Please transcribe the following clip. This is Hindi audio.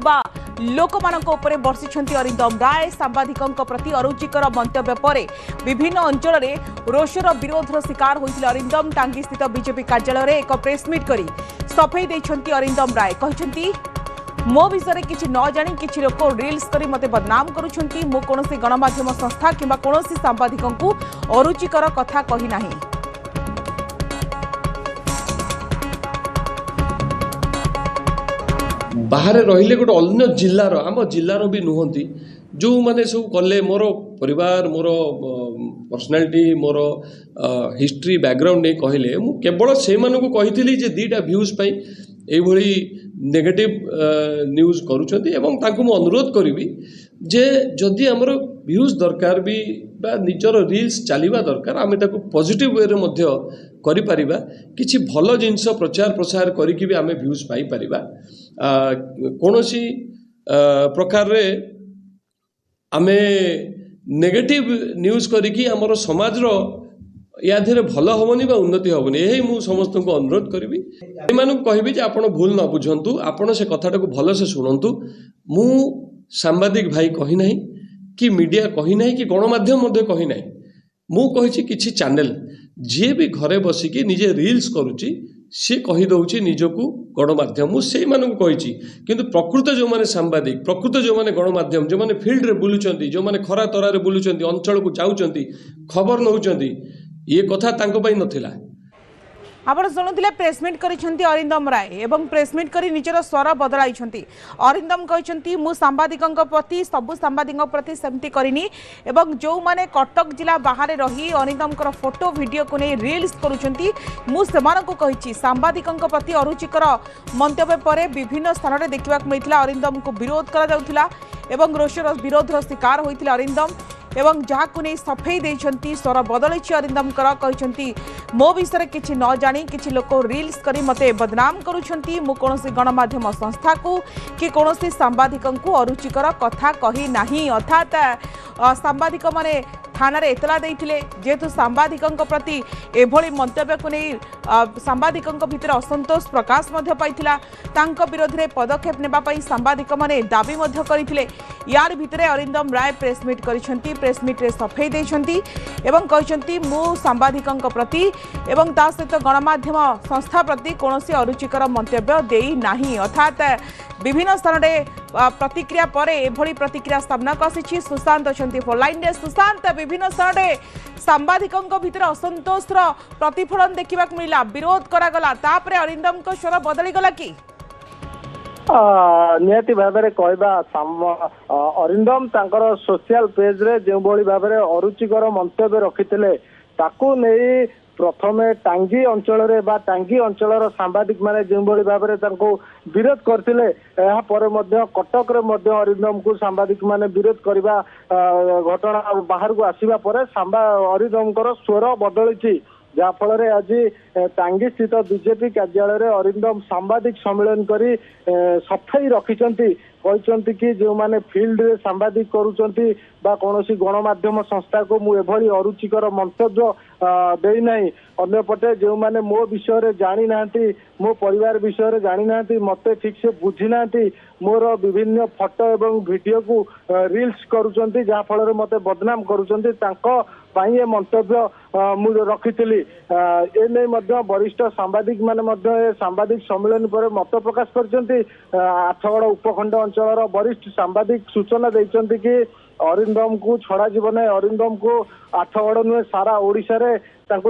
देखुवा लोक बर्षिंट अरिंदम राय सांबादिकों प्रति अरुचिकर मंतव्य पर विभिन्न अंचल में रोषर विरोधर शिकार होते अरिंदम टांगी स्थित बीजेपी कार्यालय में एक प्रेसमिट कर सफेई देते अरिंदम राय कहते मो विषय किसी न जानी किसी लोक रिल्स कर मते बदनाम करुछंती मो कोनोसी गणमाध्यम संस्था किंबा कोनोसी सांबादिकों को अरुचिकर कथा कही नाही। बाहर रहिले गोटे अन्य जिल्लार आम जिल्लार भी नुहंती जो माने सब कले मोर परिवार मोर पर्सनालिटी मोर हिस्ट्री बैकग्राउंड नहीं कहले मु केवल से मानक कही जे दीटा व्यूज पाई एभली नेगेटिव न्यूज करूछंती एवं तांको मु अनुरोध करिवि जे जदि हमर व्यूज दरकार भी बा निजर रील्स चलीबा दरकार आमे ताको पॉजिटिव वे रे मध्य करि परिबा किछि भलो जिंस प्रचार प्रसार करिकि भी आमे व्यूज पाई परिबा कोनोसी प्रकार रे आमे नेगेटिव न्यूज करिकि हमर समाज रो या धीरे भल हेनी उन्नति हेनी यही मु समस्त को अनुरोध करी कहबी जे आपण भूल न बुझंतु आपण से कथाटा को भल से शुणु मु सांबादिक भाई कही ना कि मीडिया कही ना कि गणमाध्यम कही ना मु कही किछि चैनल जी भी घरे बसिकी निजे रील्स करुच्ची सी कहीदे निजको गणमाध्यम मुझे कही किंतु प्रकृत जो माने सांबादिक प्रकृत जो माने गणमाध्यम जो माने फील्ड रे बुलुचंती जो माने खरा तरारे बुलुचंती अंचल को जाउचंती खबर नउचंती ये कथा तांको पई नथिला। आपण शुणुले प्रेसमिट करिसेंती अरिंदम राय एवं प्रेसमिट करी निजर स्वर बदलाइछंती अरिंदम कहिसेंती मु सांबादिकंक प्रति सबु सांबादिकंक प्रति सेमती करिनी एवं जो माने कटक जिला बाहर रही अरिंदमकर फोटो वीडियो को नै रील्स करूछंती मु सेमानकु कहिछि सांबादिकंक प्रति अरुचिकर मंतव्य पर विभिन्न स्थान रे देखिबाक मिलितला अरिंदम को विरोध करा जाउथला एवं रोषर विरोधर शिकार होइतिला अरिंदम एवं जहाँ को नहीं सफेई देछंती स्वर बदलैछि अरिंदम कहते मो विषय किसी न जानी किसी लोक रील्स करी मते बदनाम करुछंती मु कोनोसी गणमाध्यम संस्था को कि कोनोसी सांबादिकों को अरुचिकर कथा कही नाही अर्थात सांबादिक माने थाना रे एतला देइथिले जेतु सांबादिकों प्रति एभली मंतव्य को नहीं सांबादिकों भितर असंतोष प्रकाश मध्य पाइथिला तांको विरोध रे पदक्षेप नेबा पई सांबादिक माने दाबी मध्य करिथिले यार भितरे अरिंदम राय प्रेसमिट करिसेंती प्रेसमिट रे सफेई देछंती एवं कहिसेंती मु सांबादिकों प्रति एवं ता सहित गणमाध्यम संस्था प्रति कोनोसी अरुचिकर मंतव्य देई नाही अर्थात विभिन्न स्थान रे प्रतिक्रिया पर एभली प्रतिक्रिया सामना आसी सुशांत अच्छा फोनलाइन रे सुशांत विभिन्न स्थान रे सांबादिकों भितर असंतोष प्रतिफलन देखा मिला विरोध करागला तापरे अरिंदम को स्वर बदली गला कि निहाती भाव में कहवा अरिंदम तांकर सोशल पेज रे जो भाव में अरुचिकर मंतव्य रखिते ताकू नहीं प्रथमे टांगी अंचल रे बा टांगी अंचल सांबादिक माने जो भाव में विरोध करथिले कटक रे मध्य अरिंदम को सांबादिक माने विरोध करबा घटना बाहर को आसीबा परे अरिंदम स्वर बदलिछि जहाँ फल आज टांगी स्थित बीजेपी कार्यालय रे अरिंदम सांबादिक सम्मेलन करी सफाई रखिचंती कहते कि जो माने फील्ड रे सांबादिक करूचंती बा कोनोसी गणमाध्यम संस्था को मु एभली अरुचिकर मंतव्य देई नाही अन्यपटे जो माने मो विषय रे जानी नांती मो परिवार विषय रे जानी नांती मते ठीक से बुझी नांती मोर विभिन्न फोटो एवं वीडियो को रील्स करूचंती जहाँ फल मते बदनाम करूचंती तांको पाई ए मंतव्य मु रखिथिली ए नै मध्य वरिष्ठ सांबादिक माने सांबादिक सम्मेलन पर मत प्रकाश करचंती आठगड़ उपखंड अंचल वरिष्ठ सांबादिक सूचना देइचंती कि अरिंदम को छड़ा जीवन अरिंदम को आठगड़ नुहे सारा ओडिशा रे